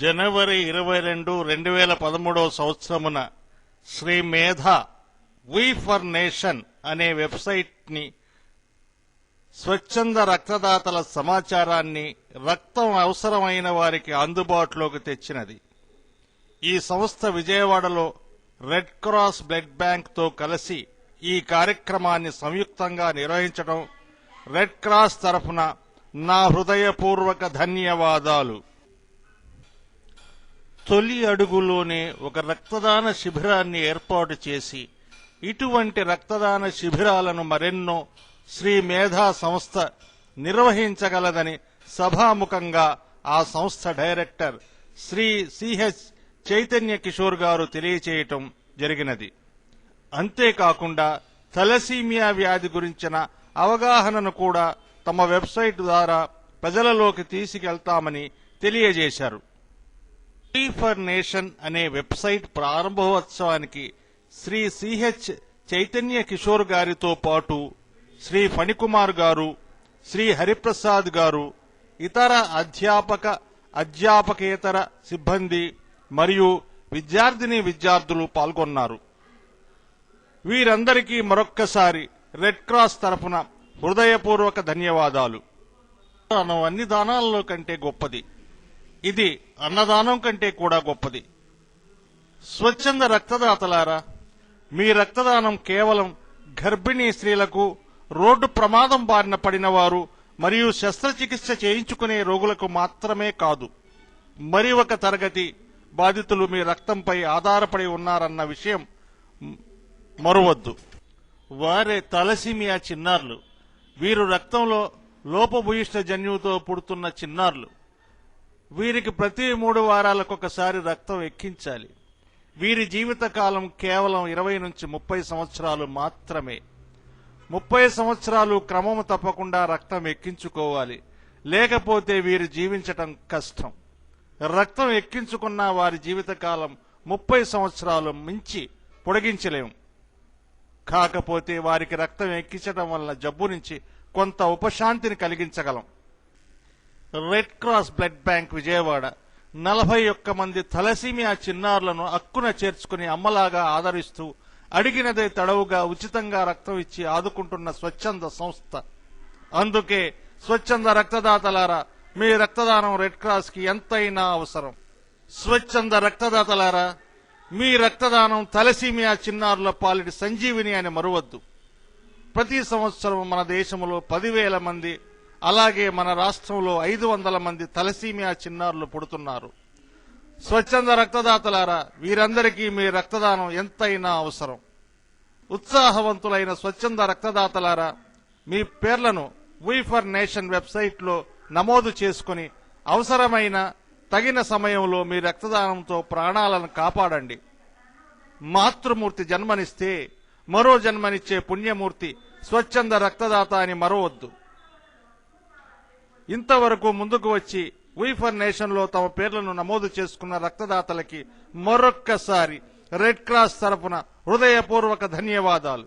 జనవరి 22, 2013 సంవత్సరమున శ్రీ మేధ వి for nation అనే website ని స్వచ్ఛంద రక్తదాతల సమాచారాన్ని రక్తం అవసరమైన వారికి అందుబాటులోకి తెచ్చినది. ఈ సంస్థ విజయవాడలో రెడ్ క్రాస్ బ్లడ్ బ్యాంక్ తో కలిసి ఈ కార్యక్రమాన్ని సంయుక్తంగా నిర్వహించడం రెడ్ క్రాస్ తరఫున నా హృదయపూర్వక ధన్యవాదాలు. తొలి అడుగులోనే ఒక రక్తదాన శిబిరాన్ని ఏర్పాటు చేసి ఇటువంటి రక్తదాన శిబిరాలను మరెన్నో శ్రీ మేధా సంస్థ నిర్వహించగలదని సభాముఖంగా ఆ సంస్థ డైరెక్టర్ శ్రీ సిహెచ్ చైతన్య కిషోర్ గారు తెలియచేయటం జరిగినది. అంతేకాకుండా థాలసీమియా వ్యాధి గురించిన అవగాహనను కూడా తమ వెబ్సైట్ ద్వారా ప్రజలలోకి తీసుకెళ్తామని తెలియజేశారు. వి ఫర్ నేషన్ అనే వెబ్సైట్ ప్రారంభోత్సవానికి శ్రీ సిహెచ్ చైతన్య కిషోర్ గారితో పాటు శ్రీ ఫణికుమార్ గారు, శ్రీ హరిప్రసాద్ గారు, ఇతర అధ్యాపకేతర సిబ్బంది మరియు విద్యార్థులు పాల్గొన్నారు. వీరందరికీ మరొక్కసారి రెడ్ క్రాస్ తరఫున హృదయపూర్వక ధన్యవాదాలు. అన్ని దానాలలో కంటే గొప్పది, ఇది అన్నదానం కంటే కూడా గొప్పది. స్వచ్ఛంద రక్తదాతలారా, మీ రక్తదానం కేవలం గర్భిణీ స్త్రీలకు, రోడ్డు ప్రమాదం బారిన పడిన వారు మరియు శస్త్రచికిత్స చేయించుకునే రోగులకు మాత్రమే కాదు, మరి ఒక తరగతి బాధితులు మీ రక్తంపై ఆధారపడి ఉన్నారన్న విషయం మరవద్దు. వారే థాలసీమియా చిన్నారులు. వీరు రక్తంలో లోపభూయిష్ట జన్యువుతో పుడుతున్న చిన్నారులు. వీరికి ప్రతి 3 వారాలకొకసారి రక్తం ఎక్కించాలి. వీరి జీవితకాలం కేవలం 20 నుంచి 30 సంవత్సరాలు మాత్రమే. 30 సంవత్సరాలు క్రమము తప్పకుండా రక్తం ఎక్కించుకోవాలి, లేకపోతే వీరు జీవించటం కష్టం. రక్తం ఎక్కించుకున్న వారి జీవితకాలం 30 సంవత్సరాలు మించి పొడిగించలేము. కాకపోతే వారికి రక్తం ఎక్కించడం వల్ల జబ్బు నుంచి కొంత ఉపశాంతిని కలిగించగలం. Red Cross blood bank Vijayawada 41 మంది థాలసీమియా చిన్నారులను అక్కున చేర్చుకుని అమ్మలాగా ఆదరిస్తూ అడిగినదే తడవుగా ఉచితంగా రక్తం ఇచ్చి ఆదుకుంటున్న స్వచ్ఛంద సంస్థ. అందుకే స్వచ్ఛంద రక్తదాతలారా, మీ రక్తదానం రెడ్ క్రాస్ కి ఎంతైనా అవసరం. స్వచ్ఛంద రక్తదాతలారా, మీ రక్తదానం థాలసీమియా చిన్నారుల పాలిటి సంజీవిని అని మరువద్దు. ప్రతి సంవత్సరం మన దేశంలో 10,000 మంది, అలాగే మన రాష్ట్రంలో 500 మంది థాలసీమియా చిన్నారులు పుడుతున్నారు. స్వచ్ఛంద రక్తదాతలారా, వీరందరికీ మీ రక్తదానం ఎంతైనా అవసరం. ఉత్సాహవంతులైన స్వచ్ఛంద రక్తదాతలారా, మీ పేర్లను వి ఫర్ నేషన్ వెబ్సైట్ లో నమోదు చేసుకుని అవసరమైన తగిన సమయంలో మీ రక్తదానంతో ప్రాణాలను కాపాడండి. మాతృమూర్తి జన్మనిస్తే మరో జన్మనిచ్చే పుణ్యమూర్తి స్వచ్ఛంద రక్తదాత అని మరవద్దు. ఇంతవరకు ముందుకు వచ్చి వి ఫర్ నేషన్ లో తమ పేర్లను నమోదు చేసుకున్న రక్తదాతలకి మరొక్కసారి రెడ్ క్రాస్ తరఫున హృదయపూర్వక ధన్యవాదాలు.